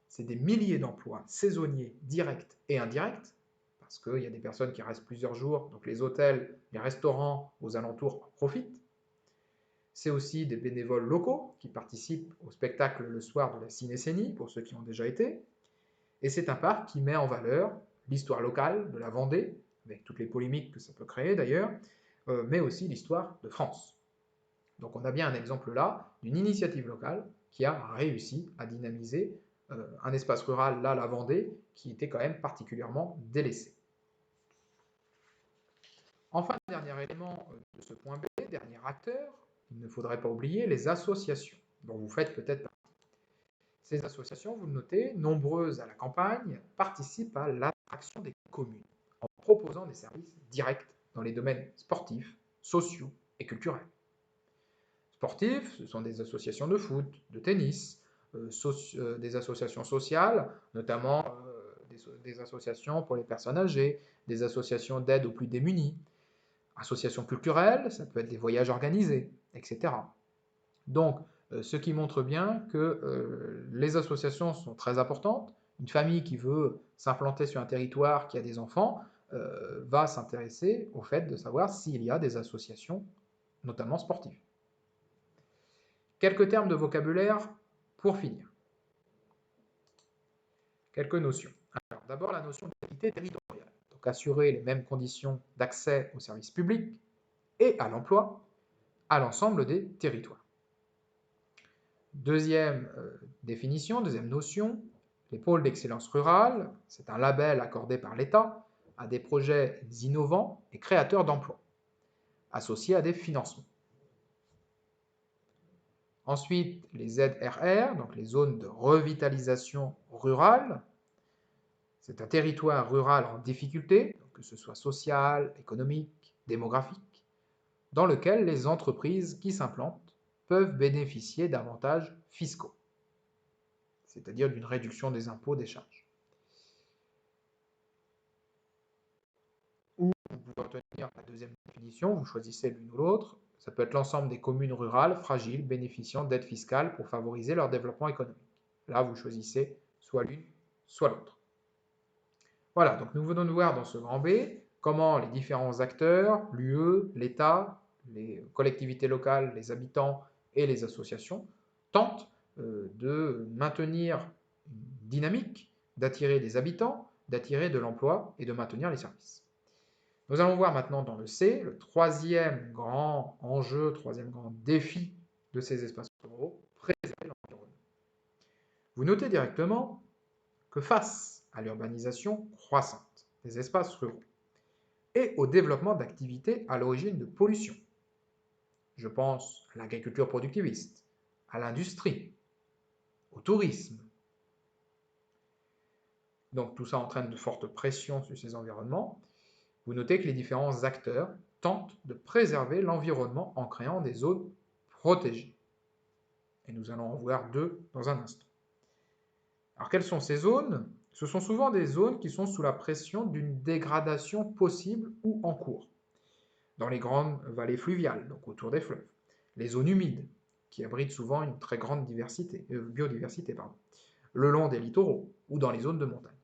c'est des milliers d'emplois saisonniers directs et indirects, parce qu'il y a des personnes qui restent plusieurs jours, donc les hôtels, les restaurants aux alentours en profitent. C'est aussi des bénévoles locaux qui participent au spectacle le soir de la Cinécénie, pour ceux qui ont déjà été. Et c'est un parc qui met en valeur l'histoire locale de la Vendée, avec toutes les polémiques que ça peut créer d'ailleurs, mais aussi l'histoire de France. Donc on a bien un exemple là d'une initiative locale qui a réussi à dynamiser un espace rural, là la Vendée, qui était quand même particulièrement délaissé. Enfin, dernier élément de ce point B, dernier acteur, il ne faudrait pas oublier les associations, dont vous faites peut-être partie. Ces associations, vous le notez, nombreuses à la campagne, participent à l'attraction des communes en proposant des services directs dans les domaines sportifs, sociaux et culturels. Sportifs, ce sont des associations de foot, de tennis, des associations sociales, notamment des associations pour les personnes âgées, des associations d'aide aux plus démunis, associations culturelles, ça peut être des voyages organisés, etc. Donc, ce qui montre bien que les associations sont très importantes. Une famille qui veut s'implanter sur un territoire qui a des enfants va s'intéresser au fait de savoir s'il y a des associations, notamment sportives. Quelques termes de vocabulaire pour finir. quelques notions. Alors, d'abord, la notion d'équité territoriale. Donc, assurer les mêmes conditions d'accès aux services publics et à l'emploi à l'ensemble des territoires. Deuxième définition, deuxième notion, les pôles d'excellence rurale, c'est un label accordé par l'État à des projets innovants et créateurs d'emplois, associés à des financements. Ensuite, les ZRR, donc les zones de revitalisation rurale. C'est un territoire rural en difficulté, que ce soit social, économique, démographique, dans lequel les entreprises qui s'implantent peuvent bénéficier d'avantages fiscaux, c'est-à-dire d'une réduction des impôts, des charges. Ou vous pouvez retenir la deuxième définition, vous choisissez l'une ou l'autre. Ça peut être l'ensemble des communes rurales fragiles bénéficiant d'aides fiscales pour favoriser leur développement économique. Là, vous choisissez soit l'une, soit l'autre. Voilà, donc nous venons de voir dans ce grand B comment les différents acteurs, l'UE, l'État, les collectivités locales, les habitants et les associations tentent de maintenir une dynamique, d'attirer des habitants, d'attirer de l'emploi et de maintenir les services. Nous allons voir maintenant dans le C, le troisième grand enjeu, troisième grand défi de ces espaces ruraux, préserver l'environnement. Vous notez directement que face à l'urbanisation croissante des espaces ruraux et au développement d'activités à l'origine de pollution, je pense à l'agriculture productiviste, à l'industrie, au tourisme. Donc tout ça entraîne de fortes pressions sur ces environnements. Vous notez que les différents acteurs tentent de préserver l'environnement en créant des zones protégées. Et nous allons en voir deux dans un instant. Alors quelles sont ces zones? Ce sont souvent des zones qui sont sous la pression d'une dégradation possible ou en cours. Dans les grandes vallées fluviales, donc autour des fleuves. Les zones humides, qui abritent souvent une très grande biodiversité, le long des littoraux ou dans les zones de montagne.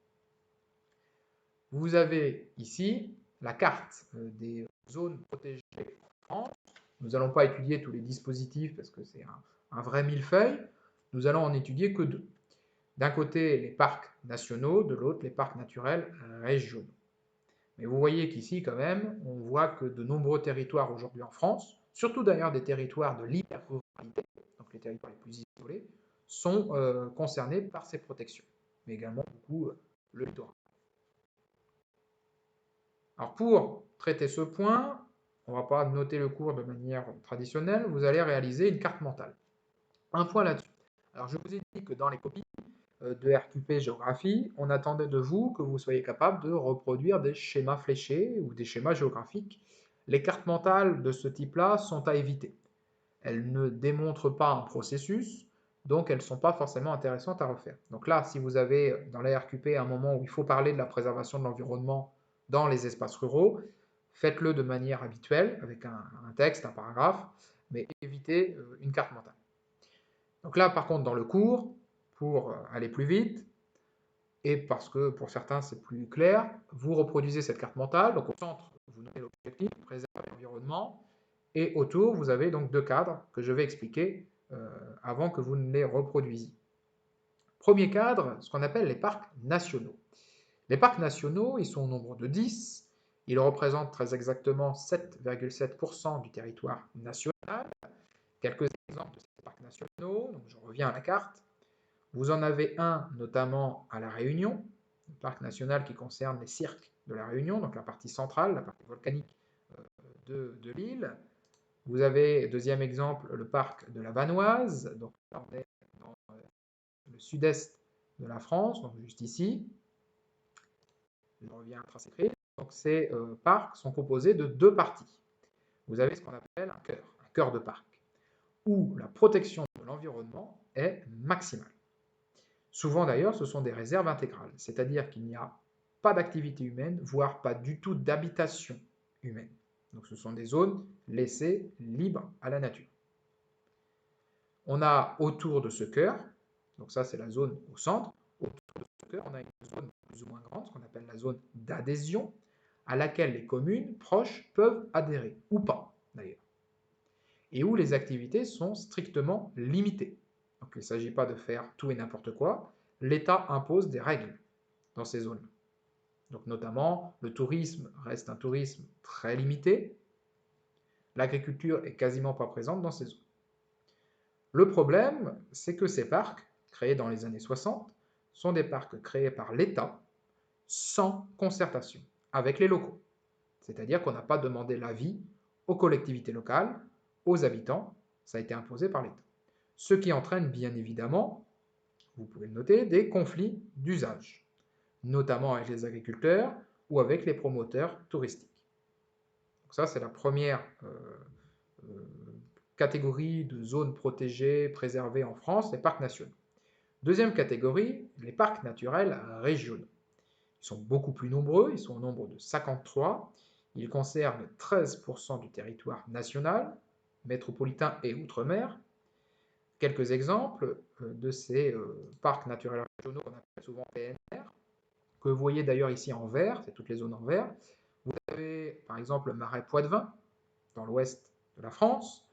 Vous avez ici la carte des zones protégées en France. Nous n'allons pas étudier tous les dispositifs parce que c'est un vrai millefeuille. Nous allons en étudier que deux. D'un côté, les parcs nationaux, de l'autre, les parcs naturels régionaux. Mais vous voyez qu'ici, quand même, on voit que de nombreux territoires aujourd'hui en France, surtout d'ailleurs des territoires de l'hyper-ruralité, donc les territoires les plus isolés, sont concernés par ces protections, mais également beaucoup le littoral. Alors pour traiter ce point, on ne va pas noter le cours de manière traditionnelle, vous allez réaliser une carte mentale. Un point là-dessus. Alors je vous ai dit que dans les copies de RQP Géographie, on attendait de vous que vous soyez capable de reproduire des schémas fléchés ou des schémas géographiques. Les cartes mentales de ce type-là sont à éviter. Elles ne démontrent pas un processus, donc elles ne sont pas forcément intéressantes à refaire. Donc là, si vous avez dans la RQP un moment où il faut parler de la préservation de l'environnement dans les espaces ruraux, faites-le de manière habituelle, avec un texte, un paragraphe, mais évitez une carte mentale. Donc là, par contre, dans le cours, pour aller plus vite, et parce que pour certains c'est plus clair, vous reproduisez cette carte mentale. Donc au centre, vous notez l'objectif, préserver l'environnement, et autour, vous avez donc deux cadres que je vais expliquer avant que vous ne les reproduisiez. Premier cadre, ce qu'on appelle les parcs nationaux. Les parcs nationaux, ils sont au nombre de 10. Ils représentent très exactement 7,7% du territoire national. Quelques exemples de ces parcs nationaux, donc je reviens à la carte. Vous en avez un notamment à La Réunion, un parc national qui concerne les cirques de La Réunion, donc la partie centrale, la partie volcanique de l'île. Vous avez, deuxième exemple, le parc de la Vanoise, donc là on est dans le sud-est de la France, donc juste ici. Je reviens à trace écrite. Donc ces parcs sont composés de deux parties. Vous avez ce qu'on appelle un cœur de parc, où la protection de l'environnement est maximale. Souvent d'ailleurs, ce sont des réserves intégrales, c'est-à-dire qu'il n'y a pas d'activité humaine, voire pas du tout d'habitation humaine. Donc ce sont des zones laissées libres à la nature. On a autour de ce cœur, donc ça c'est la zone au centre, autour de ce cœur, on a une zone plus ou moins grande, ce qu'on appelle la zone d'adhésion, à laquelle les communes proches peuvent adhérer, ou pas d'ailleurs, et où les activités sont strictement limitées. Donc il ne s'agit pas de faire tout et n'importe quoi, l'État impose des règles. dans ces zones. Donc notamment, le tourisme reste un tourisme très limité. L'agriculture est quasiment pas présente dans ces zones. Le problème, c'est que ces parcs, créés dans les années 60, sont des parcs créés par l'État sans concertation avec les locaux. C'est-à-dire qu'on n'a pas demandé l'avis aux collectivités locales, aux habitants, ça a été imposé par l'État. Ce qui entraîne bien évidemment, vous pouvez le noter, des conflits d'usage, notamment avec les agriculteurs ou avec les promoteurs touristiques. Donc ça, c'est la première catégorie de zones protégées, préservées en France, les parcs nationaux. Deuxième catégorie, les parcs naturels régionaux. Ils sont beaucoup plus nombreux, ils sont au nombre de 53. Ils concernent 13% du territoire national, métropolitain et outre-mer. Quelques exemples de ces parcs naturels régionaux qu'on appelle souvent PNR, que vous voyez d'ailleurs ici en vert, c'est toutes les zones en vert. Vous avez par exemple le marais Poitevin, dans l'ouest de la France.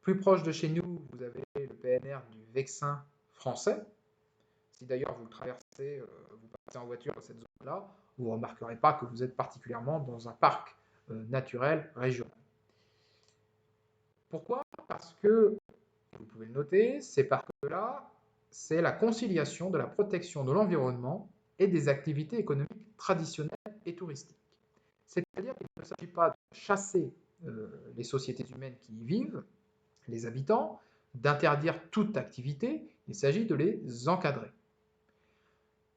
Plus proche de chez nous, vous avez le PNR du Vexin français. Si d'ailleurs vous traversez, vous passez en voiture dans cette zone-là, vous ne remarquerez pas que vous êtes particulièrement dans un parc naturel régional. Pourquoi? Parce que, vous pouvez le noter, ces parcs-là, c'est la conciliation de la protection de l'environnement et des activités économiques traditionnelles et touristiques. C'est-à-dire qu'il ne s'agit pas de chasser les sociétés humaines qui y vivent, les habitants, d'interdire toute activité, il s'agit de les encadrer.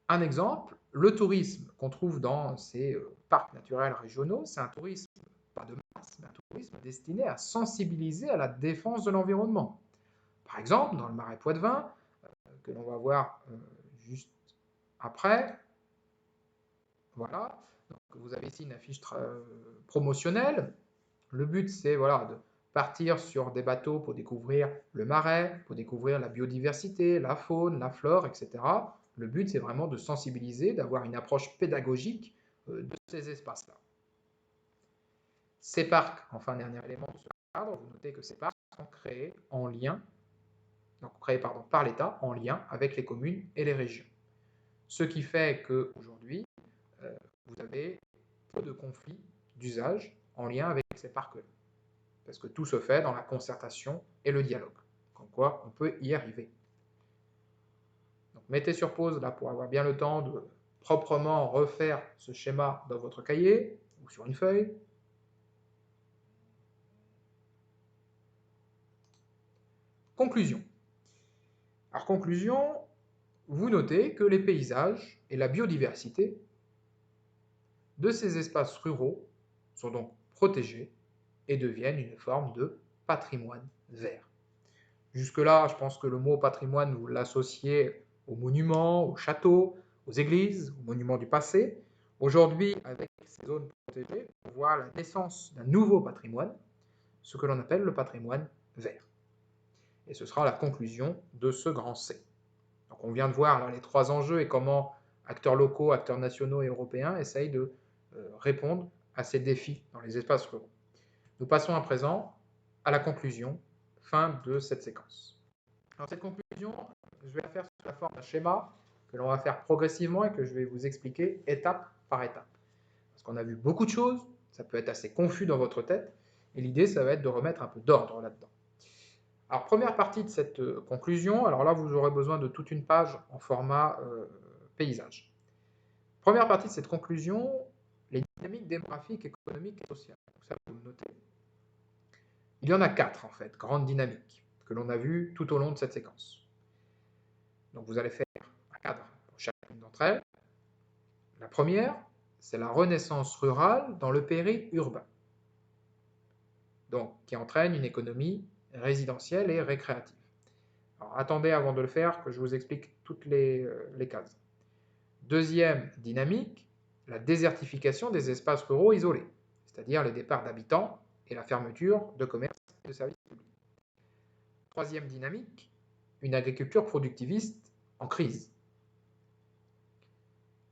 Un exemple, le tourisme qu'on trouve dans ces parcs naturels régionaux, c'est un tourisme, pas de masse, mais un tourisme destiné à sensibiliser à la défense de l'environnement. Par exemple, dans le marais Poitevin, que l'on va voir juste après, voilà, donc vous avez ici une affiche promotionnelle. Le but, c'est voilà, de partir sur des bateaux pour découvrir le marais, pour découvrir la biodiversité, la faune, la flore, etc. Le but, c'est vraiment de sensibiliser, d'avoir une approche pédagogique de ces espaces-là. Ces parcs, enfin, dernier élément de ce cadre, vous notez que ces parcs sont créés en lien, donc créés par l'État, en lien avec les communes et les régions. Ce qui fait qu'aujourd'hui, vous avez peu de conflits d'usage en lien avec ces parcs-là. Parce que tout se fait dans la concertation et le dialogue. Comme quoi, on peut y arriver. Donc, mettez sur pause là pour avoir bien le temps de proprement refaire ce schéma dans votre cahier ou sur une feuille. Conclusion. Alors, conclusion, vous notez que les paysages et la biodiversité de ces espaces ruraux sont donc protégés et deviennent une forme de patrimoine vert. Jusque-là, je pense que le mot patrimoine, vous l'associez aux monuments, aux châteaux, aux églises, aux monuments du passé. Aujourd'hui, avec ces zones protégées, on voit la naissance d'un nouveau patrimoine, ce que l'on appelle le patrimoine vert. Et ce sera la conclusion de ce grand C. Donc on vient de voir là, les trois enjeux et comment acteurs locaux, acteurs nationaux et européens essayent de répondre à ces défis dans les espaces ruraux. Nous passons à présent à la conclusion, fin de cette séquence. Alors cette conclusion, je vais la faire sous la forme d'un schéma que l'on va faire progressivement et que je vais vous expliquer étape par étape. Parce qu'on a vu beaucoup de choses, ça peut être assez confus dans votre tête, et l'idée, ça va être de remettre un peu d'ordre là-dedans. Alors première partie de cette conclusion, alors là, vous aurez besoin de toute une page en format paysage. Première partie de cette conclusion, les dynamiques démographiques, économiques et sociales. Donc ça, vous le notez. Il y en a 4, en fait, grandes dynamiques, que l'on a vues tout au long de cette séquence. Donc vous allez faire un cadre pour chacune d'entre elles. La première, c'est la renaissance rurale dans le périurbain, donc qui entraîne une économie résidentielle et récréative. Alors attendez avant de le faire que je vous explique toutes les cases. Deuxième dynamique, la désertification des espaces ruraux isolés, c'est-à-dire les départs d'habitants et la fermeture de commerces et de services publics. Troisième dynamique, une agriculture productiviste en crise.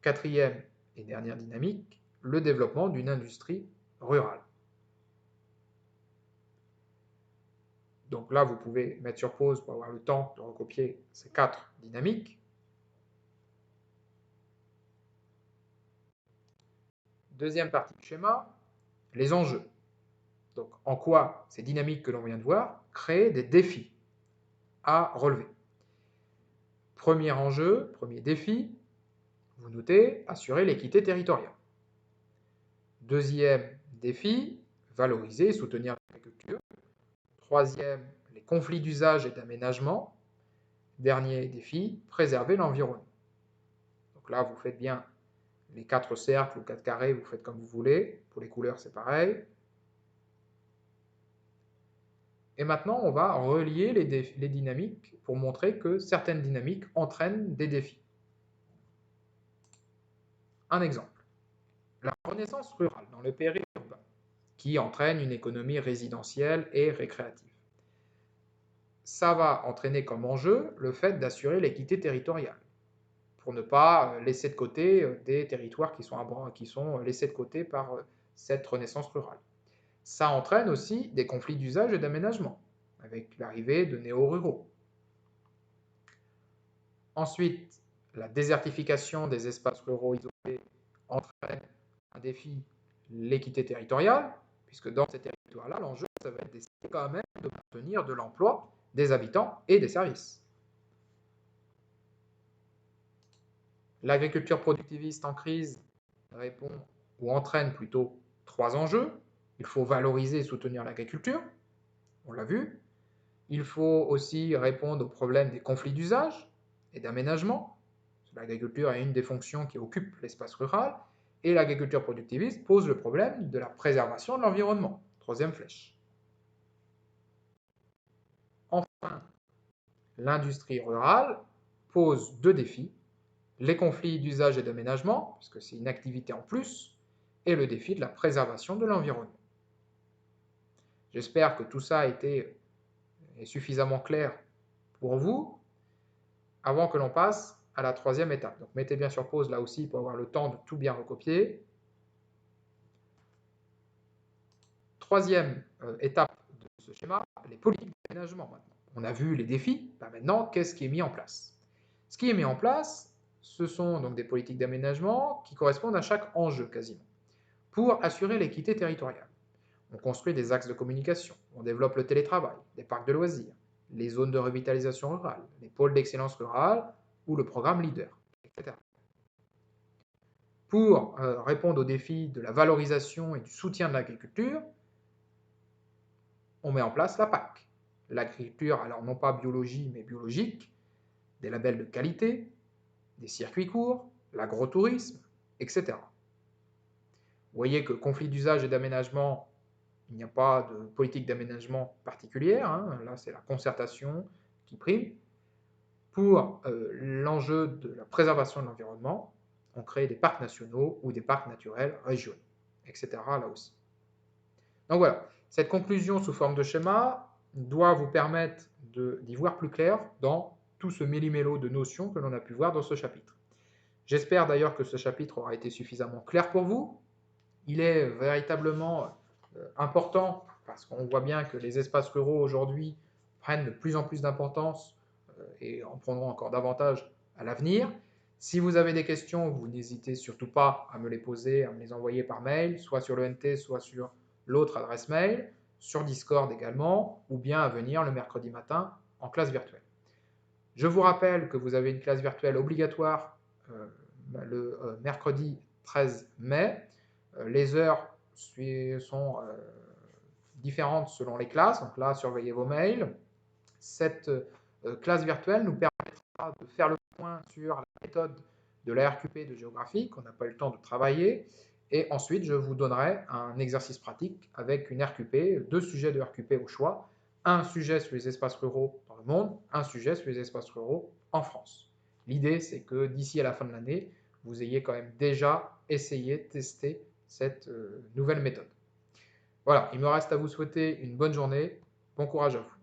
Quatrième et dernière dynamique, le développement d'une industrie rurale. Donc là, vous pouvez mettre sur pause pour avoir le temps de recopier ces 4 dynamiques. Deuxième partie du schéma, les enjeux. Donc, en quoi ces dynamiques que l'on vient de voir créent des défis à relever. Premier enjeu, premier défi, vous notez, assurer l'équité territoriale. Deuxième défi, valoriser et soutenir l'agriculture. Troisième, les conflits d'usage et d'aménagement. Dernier défi, préserver l'environnement. Donc là, vous faites bien les 4 cercles ou 4 carrés, vous faites comme vous voulez. Pour les couleurs, c'est pareil. Et maintenant, on va relier les dynamiques pour montrer que certaines dynamiques entraînent des défis. Un exemple. La renaissance rurale dans le périurbain, qui entraîne une économie résidentielle et récréative. Ça va entraîner comme enjeu le fait d'assurer l'équité territoriale, pour ne pas laisser de côté des territoires qui sont laissés de côté par cette renaissance rurale. Ça entraîne aussi des conflits d'usage et d'aménagement, avec l'arrivée de néo-ruraux. Ensuite, la désertification des espaces ruraux isolés entraîne un défi, l'équité territoriale, puisque dans ces territoires-là, l'enjeu, ça va être d'essayer quand même de maintenir de l'emploi, des habitants et des services. L'agriculture productiviste en crise répond ou entraîne plutôt 3 enjeux. Il faut valoriser et soutenir l'agriculture, on l'a vu. Il faut aussi répondre au problème des conflits d'usage et d'aménagement. L'agriculture est une des fonctions qui occupe l'espace rural, et l'agriculture productiviste pose le problème de la préservation de l'environnement. Troisième flèche. Enfin, l'industrie rurale pose 2 défis, les conflits d'usage et d'aménagement, puisque c'est une activité en plus, et le défi de la préservation de l'environnement. J'espère que tout ça a été suffisamment clair pour vous. Avant que l'on passe à la 3e étape. Donc mettez bien sur pause là aussi pour avoir le temps de tout bien recopier. 3e étape de ce schéma, les politiques d'aménagement maintenant. On a vu les défis, maintenant qu'est-ce qui est mis en place? Ce qui est mis en place, ce sont donc des politiques d'aménagement qui correspondent à chaque enjeu quasiment, pour assurer l'équité territoriale. On construit des axes de communication, on développe le télétravail, des parcs de loisirs, les zones de revitalisation rurale, les pôles d'excellence rurale ou le programme LEADER, etc. Pour répondre aux défis de la valorisation et du soutien de l'agriculture, on met en place la PAC. L'agriculture, alors non pas biologie, mais biologique, des labels de qualité, des circuits courts, l'agrotourisme, etc. Vous voyez que conflit d'usage et d'aménagement, il n'y a pas de politique d'aménagement particulière, hein. Là c'est la concertation qui prime. Pour l'enjeu de la préservation de l'environnement, on crée des parcs nationaux ou des parcs naturels régionaux, etc. là aussi. Donc voilà, cette conclusion sous forme de schéma doit vous permettre d'y voir plus clair dans tout ce méli-mélo de notions que l'on a pu voir dans ce chapitre. J'espère d'ailleurs que ce chapitre aura été suffisamment clair pour vous. Il est véritablement important parce qu'on voit bien que les espaces ruraux aujourd'hui prennent de plus en plus d'importance et en prendront encore davantage à l'avenir. Si vous avez des questions, vous n'hésitez surtout pas à me les poser, à me les envoyer par mail, soit sur l'ENT, soit sur l'autre adresse mail, sur Discord également, ou bien à venir le mercredi matin en classe virtuelle. Je vous rappelle que vous avez une classe virtuelle obligatoire le mercredi 13 mai. Les heures sont différentes selon les classes, donc là, surveillez vos mails. Cette classe virtuelle nous permettra de faire le point sur la méthode de la RQP de géographie qu'on n'a pas eu le temps de travailler, et ensuite je vous donnerai un exercice pratique avec une RQP, 2 sujets de RQP au choix, un sujet sur les espaces ruraux dans le monde, un sujet sur les espaces ruraux en France. L'idée, c'est que d'ici à la fin de l'année, vous ayez quand même déjà essayé, testé cette nouvelle méthode. Voilà, il me reste à vous souhaiter une bonne journée, bon courage à vous.